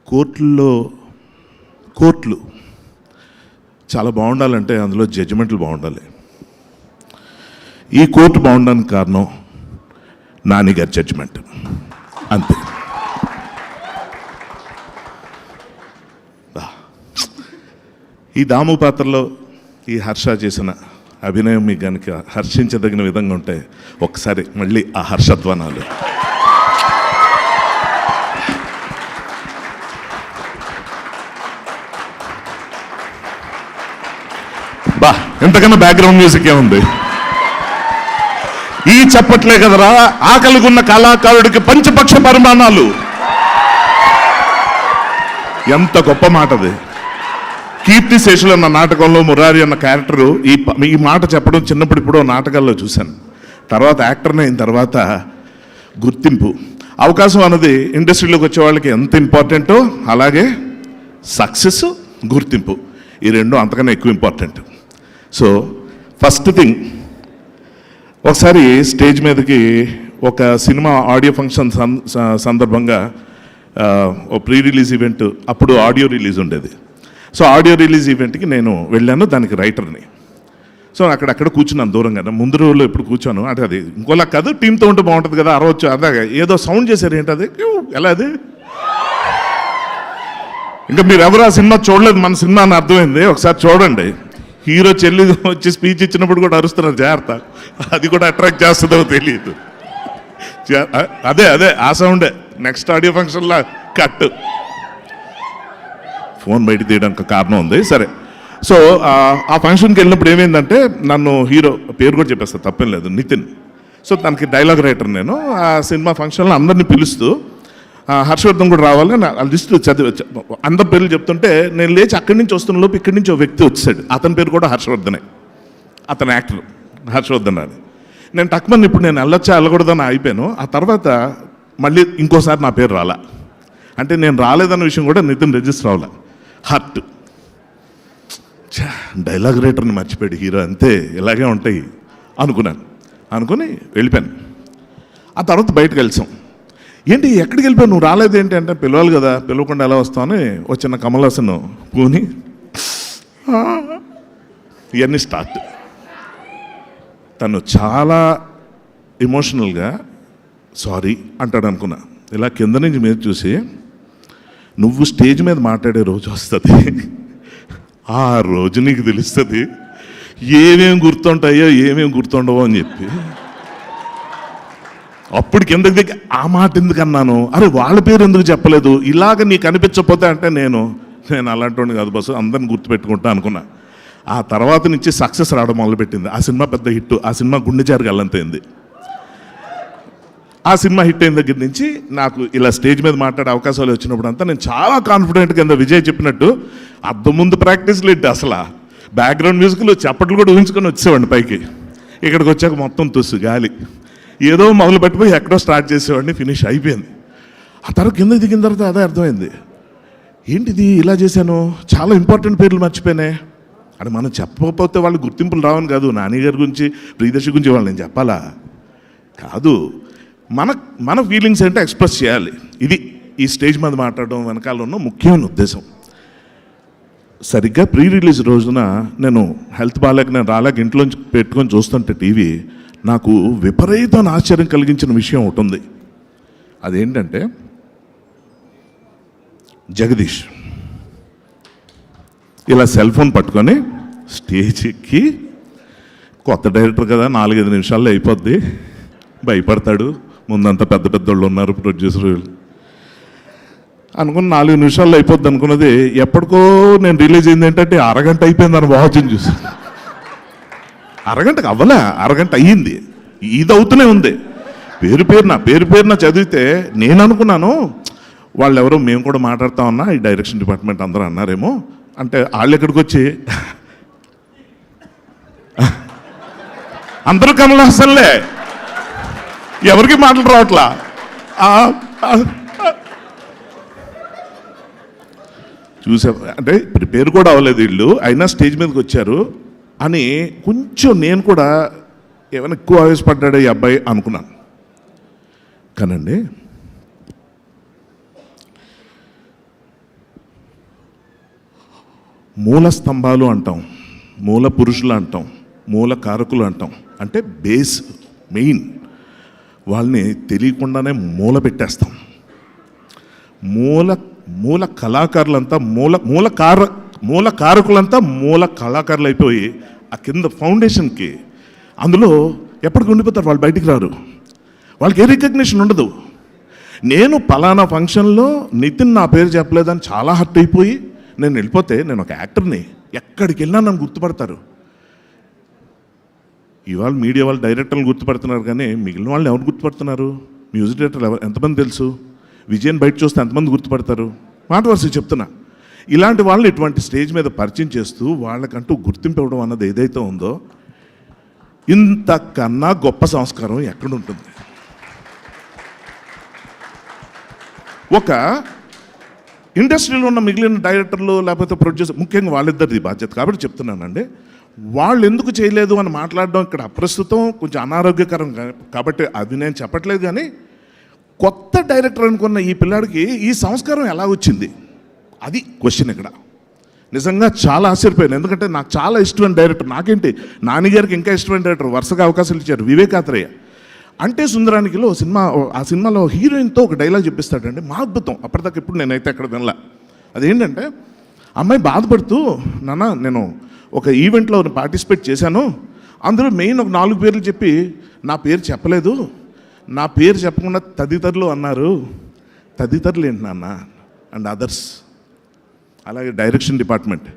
కోర్టులు చాలా బాగుండాలంటే అందులో జడ్జిమెంట్లు బాగుండాలి. ఈ కోర్టు బాగుండడానికి కారణం నాని గారి జడ్జిమెంట్, అంతే. ఈ దాము పాత్రలో ఈ హర్ష చేసిన అభినయం మీకు కనుక హర్షించదగిన విధంగా ఉంటే ఒకసారి మళ్ళీ ఆ హర్షధ్వానాలు. బా, ఎంతకన్నా బ్యాక్గ్రౌండ్ మ్యూజిక్ ఏముంది? ఈ చెప్పట్లే కదరా ఆకలిగున్న కళాకారుడికి పంచపక్ష పరిమాణాలు. ఎంత గొప్ప మాట అది. కీర్తిశేషులు అన్న నాటకంలో మురారి అన్న క్యారెక్టరు ఈ మాట చెప్పడం చిన్నప్పుడు ఇప్పుడు నాటకాల్లో చూశాను. తర్వాత యాక్టర్ని అయిన తర్వాత గుర్తింపు, అవకాశం అన్నది ఇండస్ట్రీలోకి వచ్చే వాళ్ళకి ఎంత ఇంపార్టెంటో అలాగే సక్సెస్, గుర్తింపు ఈ రెండు అంతకన్నా ఎక్కువ ఇంపార్టెంట్. సో ఫస్ట్ థింగ్, ఒకసారి స్టేజ్ మీదకి ఒక సినిమా ఆడియో ఫంక్షన్ సందర్భంగా ఓ ప్రీ రిలీజ్ ఈవెంట్, అప్పుడు ఆడియో రిలీజ్ ఉండేది. సో ఆడియో రిలీజ్ ఈవెంట్కి నేను వెళ్ళాను, దానికి రైటర్ని. సో అక్కడ కూర్చున్నాను దూరంగా. ముందు రోజుల్లో ఎప్పుడు కూర్చోను అంటే అది ఇంకోలా కాదు, టీంతో ఉంటే బాగుంటుంది కదా. అరవచ్చు అదే ఏదో సౌండ్ చేశారు, ఏంటి అది, ఎలా అది? ఇంకా మీరు ఎవరు ఆ సినిమా చూడలేదు, మన సినిమా అని అర్థమైంది. ఒకసారి చూడండి. హీరో చెల్లి వచ్చి స్పీచ్ ఇచ్చినప్పుడు కూడా అరుస్తున్నారు, జాగ్రత్త, అది కూడా అట్రాక్ట్ చేస్తుందో తెలియదు. అదే ఆ సౌండే నెక్స్ట్ ఆడియో ఫంక్షన్లో కట్. ఫోన్ బయట తీయడానికి కారణం ఉంది. సరే, సో ఆ ఫంక్షన్కి వెళ్ళినప్పుడు ఏమైందంటే, నన్ను హీరో పేరు కూడా చెప్పేస్తా, తప్పేం లేదు, నితిన్. సో తనకి డైలాగ్ రైటర్ నేను. ఆ సినిమా ఫంక్షన్లో అందరినీ పిలుస్తూ హర్షవర్ధన్ కూడా రావాలి నా లిస్ట్ చదివి అందరి పేర్లు చెప్తుంటే నేను లేచి అక్కడి నుంచి వస్తున్న లోపు ఇక్కడి నుంచి ఒక వ్యక్తి వచ్చాడు. అతని పేరు కూడా హర్షవర్ధనే, అతని యాక్టర్ హర్షవర్ధన్ అని. నేను టక్మన్ ఇప్పుడు నేను వెళ్ళకూడదని అయిపోయాను. ఆ తర్వాత మళ్ళీ ఇంకోసారి నా పేరు రాలా. అంటే నేను రాలేదన్న విషయం కూడా నితిన్ రిజిస్టర్ అవ్వాల. హర్ట్, డైలాగ్ రైటర్ని మర్చిపోయాడు హీరో, అంతే ఇలాగే ఉంటాయి అనుకుని వెళ్ళిపోయాను. ఆ తర్వాత బయటకు వెళ్తాం. ఏంటి ఎక్కడికి వెళ్ళిపోయావు, నువ్వు రాలేదేంటి అంటే, పిలవాలి కదా, పిలవకుండా ఎలా వస్తామని వచ్చిన కమల్ హాసన్ పూని ఇవన్నీ స్టార్ట్. తను చాలా ఎమోషనల్గా సారీ అంటాడు అనుకున్నా. ఇలా కింద నుంచి మీద చూసి, నువ్వు స్టేజ్ మీద మాట్లాడే రోజు వస్తుంది, ఆ రోజు నీకు తెలుస్తుంది ఏమేమి గుర్తుంటాయో ఏమేమి గుర్తుండవో అని చెప్పి. అప్పుడు కిందకి దిగి ఆ మాట ఎందుకు అన్నాను, అరే వాళ్ళ పేరు ఎందుకు చెప్పలేదు, ఇలాగ నీకు అనిపించకపోతే అంటే నేను అలాంటి వాడిని కాదు బస్సు, అందరిని గుర్తుపెట్టుకుంటా అనుకున్నా. ఆ తర్వాత నుంచి సక్సెస్ రావడం మొదలుపెట్టింది. ఆ సినిమా పెద్ద హిట్. ఆ సినిమా గుండె జారి గల్లంతైంది. ఆ సినిమా హిట్ అయిన దగ్గర నుంచి నాకు ఇలా స్టేజ్ మీద మాట్లాడే అవకాశాలు వచ్చినప్పుడు అంతా నేను చాలా కాన్ఫిడెంట్ కింద విజయ్ చెప్పినట్టు అద్దం ముందు ప్రాక్టీస్లు ఏంటి, అసలు బ్యాక్గ్రౌండ్ మ్యూజిక్లు చప్పట్లు కూడా ఊహించుకొని వచ్చేవాడిని పైకి. ఇక్కడికి వచ్చాక మొత్తం తుస్సు గాలి, ఏదో మొదలు పెట్టిపోయి ఎక్కడో స్టార్ట్ చేసేవాడిని, ఫినిష్ అయిపోయింది. ఆ తర్వాత కింద దిగిన తర్వాత అదే అర్థమైంది, ఏంటిది ఇలా చేశాను, చాలా ఇంపార్టెంట్ పేర్లు మర్చిపోయినాయి అని. మనం చెప్పకపోతే వాళ్ళు గుర్తింపులు రావని కాదు, నాని గారి గురించి ప్రియదర్శి గురించి వాళ్ళు నేను చెప్పాలా కాదు, మన ఫీలింగ్స్ ఏంటో ఎక్స్ప్రెస్ చేయాలి. ఇది ఈ స్టేజ్ మీద మాట్లాడడం వెనకాల ఉన్న ముఖ్యమైన ఉద్దేశం. సరిగ్గా ప్రీ రిలీజ్ రోజున నేను హెల్త్ బాగాలేక నేను రాలేక ఇంట్లోంచి పెట్టుకొని చూస్తుంటే టీవీ, నాకు విపరీతమైన ఆశ్చర్యం కలిగించిన విషయం ఒకటి ఉంది. అదేంటంటే, జగదీష్ ఇలా సెల్ ఫోన్ పట్టుకొని స్టేజ్ ఎక్కి, కొత్త డైరెక్టర్ కదా 4-5 నిమిషాల్లో అయిపోద్ది, భయపడతాడు, ముందంతా పెద్ద పెద్దోళ్ళు ఉన్నారు ప్రొడ్యూసర్ అనుకుని 4 నిమిషాల్లో అయిపోద్ది అనుకున్నది ఎప్పటికో నేను రిలీజ్ అయింది ఏంటంటే అరగంట అయిపోయిందని వాచ్ని చూసాను. అరగంటకు అవ్వలే, అరగంట అయ్యింది. ఇది అవుతూనే ఉంది. పేరున చదివితే నేను అనుకున్నాను వాళ్ళు ఎవరో మేము కూడా మాట్లాడుతా ఉన్నా ఈ డైరెక్షన్ డిపార్ట్మెంట్ అందరూ అన్నారేమో అంటే, వాళ్ళు ఎక్కడికి వచ్చి అందరూ కమల్ హాసన్లే, ఎవరికి మాటలు రావట్లా. చూసా అంటే ప్రిపేర్ కూడా అవ్వలేదు వీళ్ళు, అయినా స్టేజ్ మీదకి వచ్చారు అని కొంచెం నేను కూడా ఏమైనా ఎక్కువ ఆవేశపడ్డాడు ఈ అబ్బాయి అనుకున్నాను. కానండి మూల స్తంభాలు అంటాం, మూల పురుషులు అంటాం, మూల కారకులు అంటాం. అంటే బేస్, మెయిన్ వాళ్ళని తెలియకుండానే మూల పెట్టేస్తాం. మూల కళాకారులంతా మూల కారకులంతా మూల కళాకారులు అయిపోయి ఆ కింద ఫౌండేషన్కి అందులో ఎప్పటికి ఉండిపోతారు, వాళ్ళు బయటికి రారు, వాళ్ళకి ఏ రికగ్నిషన్ ఉండదు. నేను పలానా ఫంక్షన్లో నితిన్ నా పేరు చెప్పలేదని చాలా హర్ట్ అయిపోయి నేను వెళ్ళిపోతే నేను ఒక యాక్టర్ని, ఎక్కడికి వెళ్ళినా నన్ను గుర్తుపడతారు. ఇవాళ మీడియా వాళ్ళు డైరెక్టర్లు గుర్తుపడుతున్నారు, కానీ మిగిలిన వాళ్ళు ఎవరు గుర్తుపడుతున్నారు? మ్యూజిక్ డైరెక్టర్లు ఎంతమంది తెలుసు? విజయన్ బయట చూస్తే ఎంతమంది గుర్తుపడతారు? మాట వరుస చెప్తున్నా. ఇలాంటి వాళ్ళని ఇటువంటి స్టేజ్ మీద పరిచయం చేస్తూ వాళ్ళకంటూ గుర్తింపు ఇవ్వడం అన్నది ఏదైతే ఉందో, ఇంతకన్నా గొప్ప సంస్కారం ఎక్కడుంటుంది? ఒక ఇండస్ట్రీలో ఉన్న మిగిలిన డైరెక్టర్లు లేకపోతే ప్రొడ్యూసర్, ముఖ్యంగా వాళ్ళిద్దరిది బాధ్యత కాబట్టి చెప్తున్నానండి. వాళ్ళు ఎందుకు చేయలేదు అని మాట్లాడడం ఇక్కడ అప్రస్తుతం, కొంచెం అనారోగ్యకరం కాబట్టి అది నేను చెప్పట్లేదు. కానీ కొత్త డైరెక్టర్ అనుకున్న ఈ పిల్లాడికి ఈ సంస్కారం ఎలా వచ్చింది, అది క్వశ్చన్ ఇక్కడ. నిజంగా చాలా ఆశ్చర్యపోయాను, ఎందుకంటే నాకు చాలా ఇష్టమైన డైరెక్టర్. నాకేంటి, నాన్నగారికి ఇంకా ఇష్టమైన డైరెక్టర్, వరుసగా అవకాశాలు ఇచ్చారు. వివేకాత్రేయ అంటే సుందరానికిలో సినిమా, ఆ సినిమాలో హీరోయిన్తో ఒక డైలాగ్ చెప్పిస్తాడండి, మా అద్భుతం. అప్పటిదాకా ఇప్పుడు నేనైతే ఎక్కడ వినలా. అదేంటంటే, అమ్మాయి బాధపడుతూ, నాన్న నేను ఒక ఈవెంట్లో పార్టిసిపేట్ చేశాను, అందులో మెయిన్ ఒక 4 పేర్లు చెప్పి నా పేరు చెప్పలేదు, నా పేరు చెప్పకుండా తదితరులు అన్నారు. తదితరులు ఏంటి నాన్న? And others. అలాగే డైరెక్షన్ డిపార్ట్మెంట్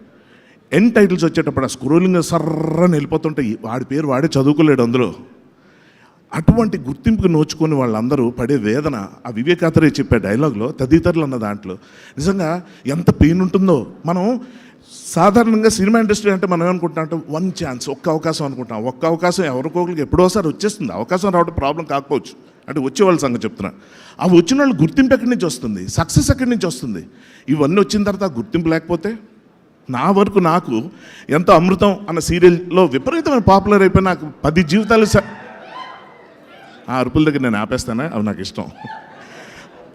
ఎన్ టైటిల్స్ వచ్చేటప్పుడు ఆ స్క్రోలింగ్ సర్రని వెళ్ళిపోతుంటే వాడి పేరు వాడే చదువుకోలేడు అందులో. అటువంటి గుర్తింపుకు నోచుకొని వాళ్ళందరూ పడే వేదన ఆ వివేకాత్రేయ చెప్పే డైలాగ్లో, తదితరులు అన్న దాంట్లో నిజంగా ఎంత పెయిన్ ఉంటుందో. మనం సాధారణంగా సినిమా ఇండస్ట్రీ అంటే మనం ఏమనుకుంటాం అంటే వన్ ఛాన్స్, ఒక్క అవకాశం అనుకుంటాం. ఒక్క అవకాశం ఎవరికొకరికి ఎప్పుడోసారి వచ్చేస్తుంది. అవకాశం రావడం ప్రాబ్లం కాకపోవచ్చు, అంటే వచ్చే వాళ్ళ సంగతి చెప్తున్నా. అవి వచ్చిన వాళ్ళు గుర్తింపు ఎక్కడి నుంచి వస్తుంది, సక్సెస్ ఎక్కడి నుంచి వస్తుంది? ఇవన్నీ వచ్చిన తర్వాత గుర్తింపు లేకపోతే, నా వరకు నాకు ఎంతో అమృతం అన్న సీరియల్లో విపరీతమైన పాపులర్ అయిపోయి నాకు 10 జీవితాలు ఆ అరుపుల దగ్గర నేను ఆపేస్తానే, అవి నాకు ఇష్టం.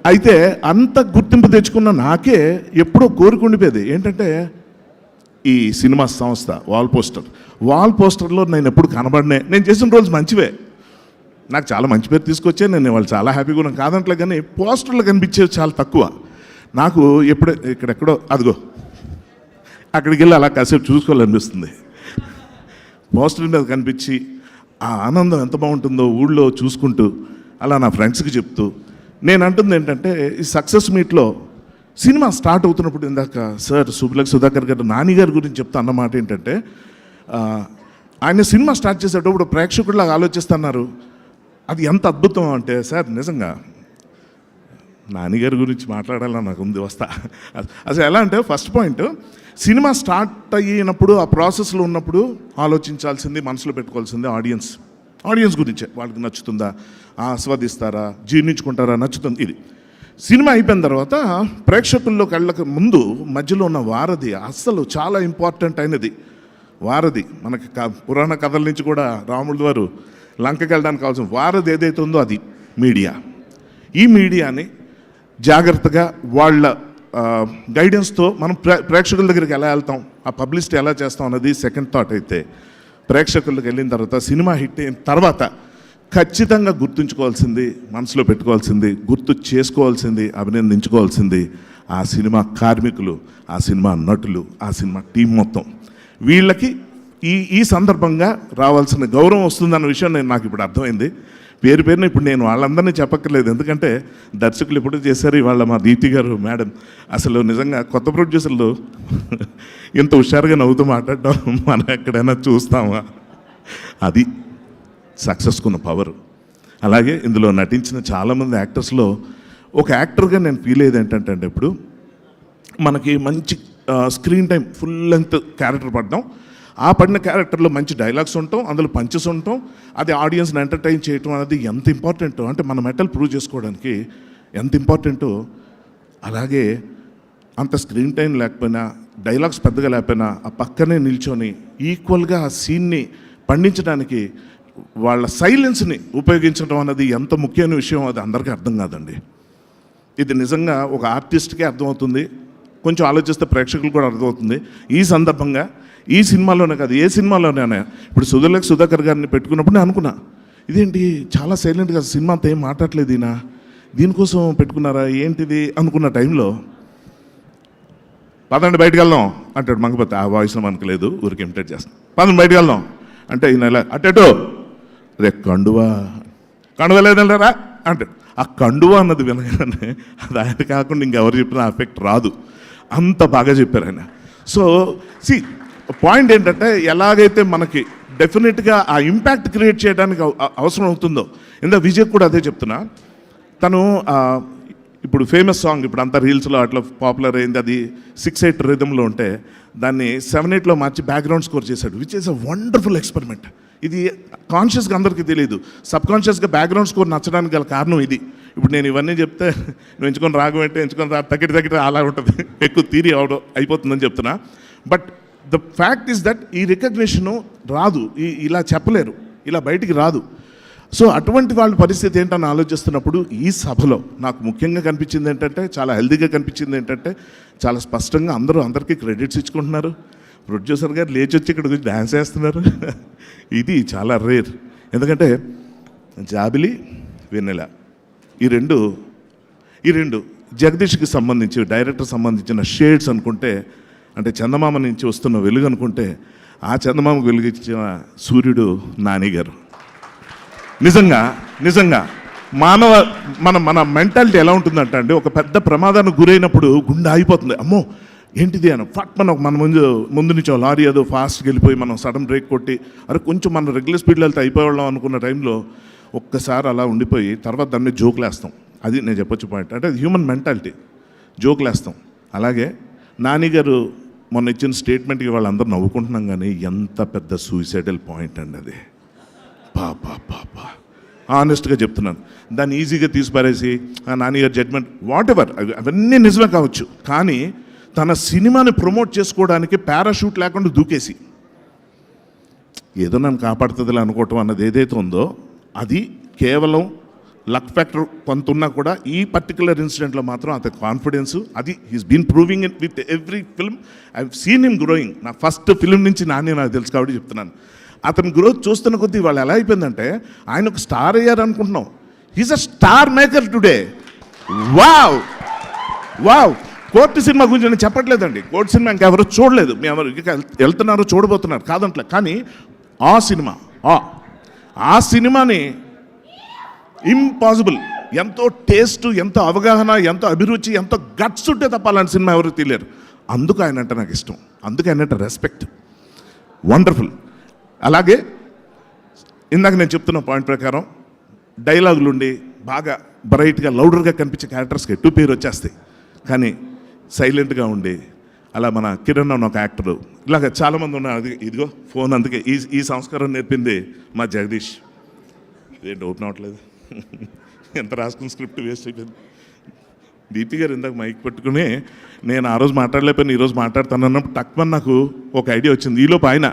అయితే అంత గుర్తింపు తెచ్చుకున్న నాకే ఎప్పుడో కోరుకుండిపోయేది ఏంటంటే, ఈ సినిమా సంస్థ వాల్ పోస్టర్లో నేను ఎప్పుడు కనబడినే. నేను చేసిన రోజు మంచివే, నాకు చాలా మంచి పేరు తీసుకొచ్చే, నేను వాళ్ళు చాలా హ్యాపీగా ఉన్నాను కాదంటలే. కానీ పోస్టర్లు కనిపించేవి చాలా తక్కువ. నాకు ఎప్పుడే ఇక్కడెక్కడో అదిగో అక్కడికి వెళ్ళి అలా కాసేపు చూసుకోవాలనిపిస్తుంది. పోస్టర్ మీద కనిపించి ఆ ఆనందం ఎంత బాగుంటుందో ఊళ్ళో చూసుకుంటూ అలా నా ఫ్రెండ్స్కి చెప్తూ. నేను అంటుంది ఏంటంటే, ఈ సక్సెస్ మీట్లో సినిమా స్టార్ట్ అవుతున్నప్పుడు ఇందాక సార్ సుబ్బలక్ష్మి సుధాకర్ గారు నానిగారి గురించి చెప్తా అన్నమాట ఏంటంటే, ఆయన సినిమా స్టార్ట్ చేసేటప్పుడు ప్రేక్షకుడిలాగా ఆలోచిస్తున్నారు. అది ఎంత అద్భుతం అంటే సార్, నిజంగా నానిగారి గురించి మాట్లాడాలని నాకు ఉంది, వస్తా. అసలు ఎలా అంటే, ఫస్ట్ పాయింట్, సినిమా స్టార్ట్ అయినప్పుడు ఆ ప్రాసెస్లో ఉన్నప్పుడు ఆలోచించాల్సింది, మనసులో పెట్టుకోవాల్సింది ఆడియన్స్ గురించే. వాళ్ళకి నచ్చుతుందా, ఆస్వాదిస్తారా, జీర్ణించుకుంటారా, నచ్చుతుంది. ఇది సినిమా అయిపోయిన తర్వాత ప్రేక్షకుల్లోకి వెళ్ళక ముందు మధ్యలో ఉన్న వారధి అస్సలు చాలా ఇంపార్టెంట్ అయినది. వారధి మనకి పురాణ కథల నుంచి కూడా రాముడి వారు లంకకి వెళ్ళడానికి కావాల్సిన వారధి ఏదైతే ఉందో అది మీడియా. ఈ మీడియాని జాగ్రత్తగా వాళ్ళ గైడెన్స్తో మనం ప్రేక్షకుల దగ్గరికి ఎలా వెళ్తాం, ఆ పబ్లిసిటీ ఎలా చేస్తాం అన్నది సెకండ్ థాట్. అయితే ప్రేక్షకులకు వెళ్ళిన తర్వాత, సినిమా హిట్ అయిన తర్వాత ఖచ్చితంగా గుర్తుంచుకోవాల్సింది, మనసులో పెట్టుకోవాల్సింది, గుర్తు చేసుకోవాల్సింది, అభినందించుకోవాల్సింది ఆ సినిమా కార్మికులు, ఆ సినిమా నటులు, ఆ సినిమా టీం మొత్తం. వీళ్ళకి ఈ సందర్భంగా రావాల్సిన గౌరవం వస్తుందన్న విషయం నాకు ఇప్పుడు అర్థమైంది. పేరున ఇప్పుడు నేను వాళ్ళందరినీ చెప్పక్కర్లేదు, ఎందుకంటే దర్శకులు ఎప్పుడు చేశారు. ఇవాళ మా దీప్తి గారు మేడం, అసలు నిజంగా కొత్త ప్రొడ్యూసర్లు ఇంత హుషారుగా నవ్వుతూ మాట్లాడడం మనం ఎక్కడైనా చూస్తామా? అది సక్సెస్కున్న పవర్. అలాగే ఇందులో నటించిన చాలామంది యాక్టర్స్లో ఒక యాక్టర్గా నేను ఫీల్ అయ్యేది ఏంటంటే, ఇప్పుడు మనకి మంచి screen time, full length character పడడం, ఆ పడిన క్యారెక్టర్లో మంచి డైలాగ్స్ ఉంటాం, అందులో పంచెస్ ఉంటాం, అది ఆడియన్స్ని ఎంటర్టైన్ చేయటం అనేది ఎంత ఇంపార్టెంటో, అంటే మన మెటల్ ప్రూవ్ చేసుకోవడానికి ఎంత ఇంపార్టెంటో, అలాగే అంత స్క్రీన్ టైం లేకపోయినా, డైలాగ్స్ పెద్దగా లేకపోయినా ఆ పక్కనే నిల్చొని ఈక్వల్గా ఆ సీన్ని పండించడానికి వాళ్ళ సైలెన్స్ని ఉపయోగించడం అన్నది ఎంత ముఖ్యమైన విషయం, అది అందరికీ అర్థం కాదండి. ఇది నిజంగా ఒక ఆర్టిస్ట్కే అర్థమవుతుంది, కొంచెం ఆలోచిస్తే ప్రేక్షకులు కూడా అర్థమవుతుంది. ఈ సందర్భంగా ఈ సినిమాలోనే కాదు, ఏ సినిమాలోనే ఇప్పుడు సుధాకర్ గారిని పెట్టుకున్నప్పుడు నేను అనుకున్నా, ఇదేంటి చాలా సైలెంట్గా సినిమా అంతా ఏం మాట్లాడలేదు ఈయన, దీనికోసం పెట్టుకున్నారా ఏంటిది అనుకున్న టైంలో పదండి బయటకు వెళ్దాం అంటాడు మంగపతి. ఆ వాయిస్లో మనకు లేదు, ఊరికి ఇమిటేట్ చేస్తాం. పదండి బయటకు వెళ్దాం అంటే ఈయన ఇలా అటేటో అదే కండువా లేదంటారా అంటే ఆ కండువా అన్నది వినగానే అది ఆయన కాకుండా ఇంకెవరు చెప్పినా ఎఫెక్ట్ రాదు, అంత బాగా చెప్పారు ఆయన. సో పాయింట్ ఏంటంటే ఎలాగైతే మనకి డెఫినెట్గా ఆ ఇంపాక్ట్ క్రియేట్ చేయడానికి అవసరం అవుతుందో, ఇందా విజయ్ కూడా అదే చెప్తున్నా. తను ఇప్పుడు ఫేమస్ సాంగ్ ఇప్పుడు అంతా రీల్స్లో అట్లా పాపులర్ అయింది, అది 6/8 రిథంలో ఉంటే దాన్ని 7/8లో మార్చి బ్యాక్గ్రౌండ్ స్కోర్ చేశాడు, which is a wonderful experiment. ఇది కాన్షియస్గా అందరికీ తెలియదు, సబ్ కాన్షియస్గా బ్యాక్గ్రౌండ్ స్కోర్ నచ్చడానికి గల కారణం ఇది. ఇప్పుడు నేను ఇవన్నీ చెప్తే నువ్వు ఎంచుకొని రాగం అంటే ఎంచుకొని తగ్గిటి అలా ఉంటుంది, ఎక్కువ థియరీ అయిపోతుందని చెప్తున్నా. But the fact is that ఈ రికగ్నిషను రాదు, ఇలా చెప్పలేరు, ఇలా బయటికి రాదు. సో అటువంటి వాళ్ళ పరిస్థితి ఏంటని ఆలోచిస్తున్నప్పుడు ఈ సభలో నాకు ముఖ్యంగా కనిపించింది ఏంటంటే, చాలా హెల్దీగా కనిపించింది ఏంటంటే, చాలా స్పష్టంగా అందరికీ క్రెడిట్స్ ఇచ్చుకుంటున్నారు. ప్రొడ్యూసర్ గారు లేచి వచ్చి ఇక్కడ గురించి డ్యాన్స్ వేస్తున్నారు. ఇది చాలా రేర్. ఎందుకంటే జాబిలి వెన్నెల ఈ రెండు జగదీష్కి సంబంధించి డైరెక్టర్ సంబంధించిన షేడ్స్ అనుకుంటే, అంటే చందమామ నుంచి వస్తున్న వెలుగు అనుకుంటే, ఆ చందమామకు వెలుగిచ్చిన సూర్యుడు నాని గారు. నిజంగా మన మెంటాలిటీ ఎలా ఉంటుందంటే అండి, ఒక పెద్ద ప్రమాదానికి గురైనప్పుడు గుండె ఆగిపోతుంది, అమ్మో ఏంటిది అని ఫట్ మన ముందు నుంచి లారీ ఏదో ఫాస్ట్గా వెళ్ళిపోయి మనం సడన్ బ్రేక్ కొట్టి అరే కొంచెం మనం రెగ్యులర్ స్పీడ్లో వెళ్తే అయిపోవాళ్ళం అనుకున్న టైంలో ఒక్కసారి అలా ఉండిపోయి తర్వాత దాన్ని జోకులేస్తాం. అది నేను చెప్పొచ్చు పాయింట్, అంటే అది హ్యూమన్ మెంటాలిటీ, జోకులేస్తాం. అలాగే నాని గారు మొన్న ఇచ్చిన స్టేట్మెంట్కి వాళ్ళందరూ నవ్వుకుంటున్నాం, కానీ ఎంత పెద్ద సూసైడల్ పాయింట్ అండి అది. పాపా ఆనెస్ట్గా చెప్తున్నాను, దాన్ని ఈజీగా తీసిపారేసి నాన్నగారు జడ్జ్మెంట్ వాట్ ఎవర్ అవన్నీ నిజమే కావచ్చు, కానీ తన సినిమాని ప్రమోట్ చేసుకోవడానికి పారాషూట్ లేకుండా దూకేసి ఏదో నన్ను కాపాడుతుందిలే అనుకోవటం అన్నది ఏదైతే ఉందో, అది కేవలం లక్ ఫ్యాక్టర్ కొంత ఉన్నా కూడా ఈ పర్టికులర్ ఇన్సిడెంట్లో మాత్రం అతని కాన్ఫిడెన్స్, అది he's been proving it with every film. I seen him growing. నా ఫస్ట్ ఫిల్మ్ నుంచి నాని నాకు తెలుసు కాబట్టి చెప్తున్నాను. అతని గ్రోత్ చూస్తున్న కొద్దీ వాళ్ళు ఎలా అయిపోయిందంటే, ఆయన ఒక స్టార్ అయ్యారు అనుకుంటున్నాం, he's a star maker today. Wow court cinema గురించి నేను చెప్పట్లేదండి, కోర్టు సినిమా ఇంకెవరు చూడలేదు, మీ ఎవరు వెళ్తున్నారు చూడబోతున్నారు కాదంట్లే, కానీ ఆ సినిమాని ఇంపాసిబుల్, ఎంతో టేస్ట్, ఎంతో అవగాహన, ఎంతో అభిరుచి, ఎంతో గట్స్ ఉంటే తప్ప అలాంటి సినిమా ఎవరు తెలియరు. అందుకు ఆయన అంటే నాకు ఇష్టం, అందుకు ఆయన అంటే రెస్పెక్ట్. వండర్ఫుల్. అలాగే ఇందాక నేను చెప్తున్న పాయింట్ ప్రకారం డైలాగులు ఉండి బాగా బ్రైట్గా లౌడర్గా కనిపించే క్యారెక్టర్స్కి ఎటు పేరు వచ్చేస్తాయి, కానీ సైలెంట్గా ఉండి అలా మన కిరణ్ అన్న ఒక యాక్టరు, ఇలాగ చాలామంది ఉన్నారు. అది ఇదిగో ఫోన్, అందుకే ఈ సంస్కారం నేర్పింది మా జగదీష్. ఇదేంటి ఓపెన్ అవ్వట్లేదు, ఎంత రాసుకున్న స్క్రిప్ట్ వేస్ట్ అయిపోయింది. దీపి గారు ఇందాక మైక్ పట్టుకుని నేను ఆ రోజు మాట్లాడలేకపోయినా ఈరోజు మాట్లాడతాను అన్నప్పుడు టక్మని నాకు ఒక ఐడియా వచ్చింది. ఈలోపు ఆయన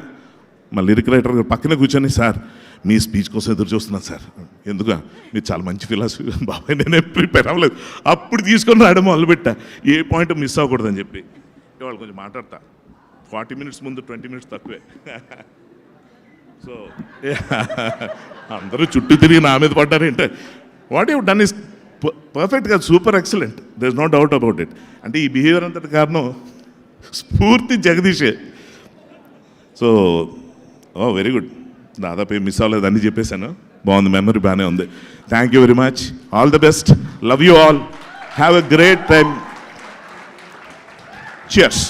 మా లిరిక్ రైటర్ గారు పక్కన కూర్చొని, సార్ మీ స్పీచ్ కోసం ఎదురు చూస్తున్నాను సార్, ఎందుకు మీరు చాలా మంచి ఫిలాసఫీ, బాబాయ్ నేనే ప్రిపేర్ అవ్వలేదు, అప్పుడు తీసుకొని రాయడం మొదలుపెట్టా, ఏ పాయింట్ మిస్ అవ్వకూడదని చెప్పి. వాళ్ళు కొంచెం మాట్లాడతా, 40 minutes ముందు 20 minutes తక్కువే. సో అందరూ చుట్టూ తిరిగి నా మీద పడ్డారంటే, వాట్ యూ డన్ ఇస్ పర్ఫెక్ట్గా super excellent, there is no doubt about it. అంటే ఈ బిహేవియర్ అంతటి కారణం స్ఫూర్తి జగదీషే. సో వెరీ గుడ్, దాదాపు ఏం మిస్ అవ్వలేదు, అన్నీ చెప్పేశాను, బాగుంది, మెమరీ బాగానే ఉంది. Thank you very much, all the best, love you all, have a great time, cheers.